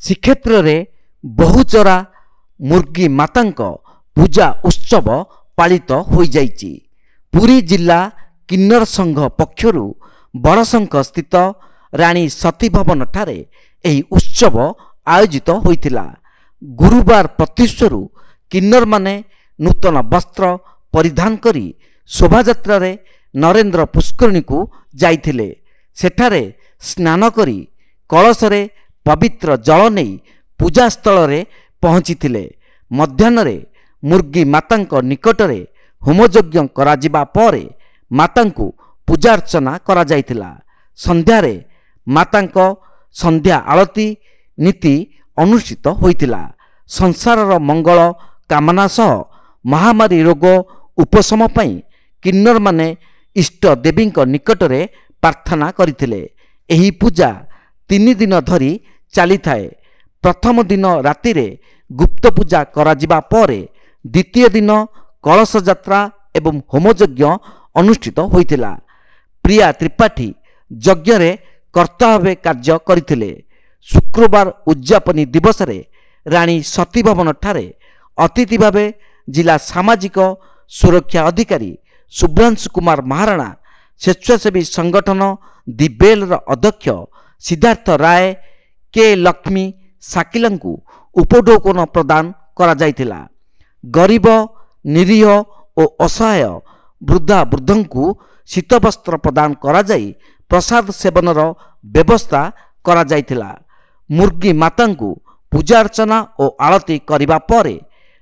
श्रीक्षेत्र रे बहुचरा मुर्गी मातांक पूजा उत्सव पालित हो जाइछि। पुरी जिला किन्नर संघ पक्षरु बड़शंख स्थित रानी सती भवन ठारे एही उत्सव आयोजित होइतिला। गुरुवार प्रत्युषरु किन्नर माने नूतन वस्त्र परिधान करी शोभायात्रा रे नरेंद्र पुष्करणी को जाइथिले। सेठारे स्नान करी कलशरे पवित्र जल नहीं पूजा स्थल रे पहुंचीथिले। मध्याह्न रे मुर्गी मातांक निकटरे होमयज्ञ कराजिबा परे मातांकु पूजा अर्चना करा जाइथिला। संध्यारे मातांक संध्या आळती नीति अनुष्ठित होइतिला। संसारर मंगल कामना सह महामारी रोग उपशम पई किन्नर माने इष्ट देवींक निकटरे प्रार्थना करिथिले। एही पूजा 3 दिन धरी चली थाए। प्रथम दिन राति रे गुप्त पूजा कराजिबा परे द्वितीय दिन कलश यात्रा एवं होमयज्ञ अनुष्ठित होइतिला। प्रिया त्रिपाठी यज्ञ रे कर्ता भावे कार्य करिथिले। शुक्रवार उद्यापनी दिवस रे रानी सती भवन ठारे अतिथि भावे जिला सामाजिक सुरक्षा अधिकारी शुभ्रांशु कुमार महाराणा, स्वेच्छासेवी संगठन दिबेल अध्यक्ष सिद्धार्थ राय, के लक्ष्मी साकिलंकु उपढौकन प्रदान करा जाइथिला। गरीब निरीह और असहाय वृद्धा वृद्धंकु शीतवस्त्र प्रदान करा जाई प्रसाद सेवनर व्यवस्था करा जाइथिला। मुर्गी मातांकु पूजा अर्चना और आरती करिबा परे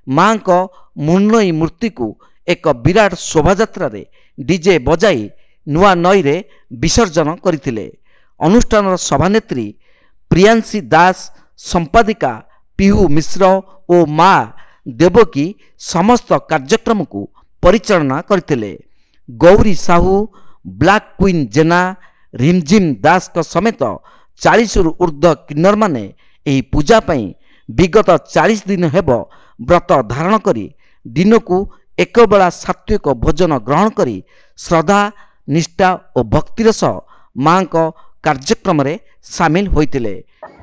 मांक मृण्मयी मूर्ति को एक विराट शोभायात्रा रे डीजे बजाई नुआ नई रे विसर्जन करथिले। अनुष्ठान सभानेत्री प्रियांशी दास, संपादिका पिहू मिश्र और माँ देवकी समस्त कार्यक्रम को परिचालना करथिले। गौरी साहू, ब्लैक क्वीन जेना, रिमझिम दास का समेत 40 रु ऊर्ध्व किन्नर माने एही पूजा पई विगत 40 दिन हेब व्रत धारण करी दिन को एक बेला सात्विक भोजन ग्रहण करी श्रद्धा निष्ठा और भक्तिर सह माँ को कार्यक्रम रे सामिल होइतिले।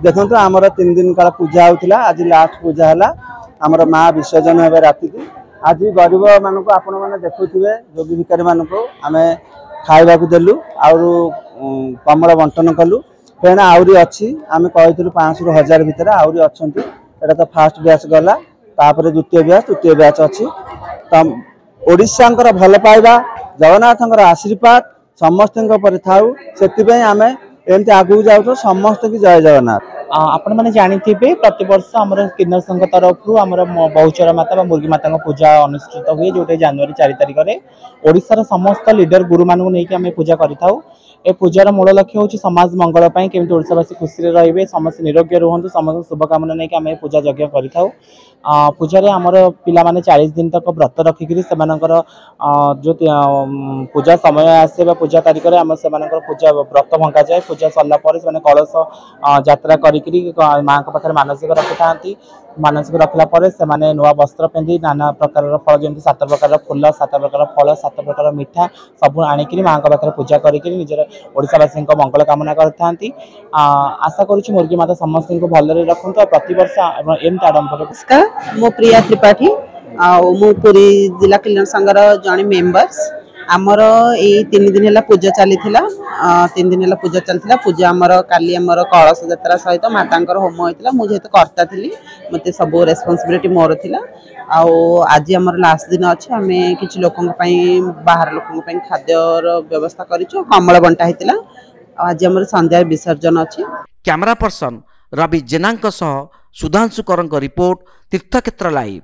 देखो आमर 3 दिन काल पूजा होतिला। आज लास्ट पूजा हला। आमर माँ विसर्जन हेबे राति की। आज गरीब मानक आपण माने देखुथिबे जोगी भिकारी मानक आमे खाइबा को देलु और कमल बंटन कलु। फेण आउरी अछि आमे कहिथिलु 500 रु 1000 भितर आउरी अछंती। एटा तो फास्ट बैच गला, तापर द्वितीय बैच तृतीय बैच अछि। त ओडिशांकर भल पाइबा जगन्नाथंकर आशीर्वाद समस्तଙ୍କ पर थाउ। सेति आमे एमती आगु जाऊ समस्त की जय जगन्नाथ। आपण मैंने जानी प्रति वर्ष आम किन्नर संघ तरफ आम बहुचरा माता मुर्गी माता पूजा अनुष्ठित हुए जो जनवरी 4 तारिख में ओडिशार समस्त लीडर गुरु मानू नहीं आम पूजा करूँ। ए पूजार मूल लक्ष्य हूँ समाज मंगल केमती ओडिशावासी खुशी रे समस्त निरोग्य रुहतु समस्त शुभकामना नहीं आम पूजा यज्ञ करूँ। पूजा आमर पिला माने 40 दिन तक व्रत रखिकी जो पूजा समय आसे पूजा तारिख में आम से पूजा व्रत भंगा जाए। पूजा सरला कलश यात्रा करी माँ पाखे मानसिक रखि था। मानसिक रखला से नुआ वस्त्र पिंधि नाना प्रकार फल जमी 7 प्रकार फूल 7 प्रकार फल 7 प्रकार मिठा सब आनिक माँ पाखे पूजा करी निजर ओडिशावासी मंगल कामना करते। आशा करुच्ची मुर्गी माता समस्त को भलरे रखु। प्रति वर्ष एमती आडंबर। नमस्कार, मो प्रिया त्रिपाठी मु पुरी जिला किन्नर संघर जने मेंबर्स। आमर ये 3 दिन है पूजा चली 3 दिन है पूजा चलता। पूजा आमर काली आमर कलश यात्रा सहित मातांकर होम होता। मुझे कर्ता थी मत सब रेस्पॉन्सिबिलिटी मोर थिला। आज आमर लास्ट दिन अच्छे आम कि लोक बाहर लोक खाद्यर व्यवस्था करूँ। कमल बंटा होता। आज आमर संध्या विसर्जन अच्छे। कैमरा पर्सन रवि जेना सुधांशुकर रिपोर्ट तीर्थक्षेत्र लाइव।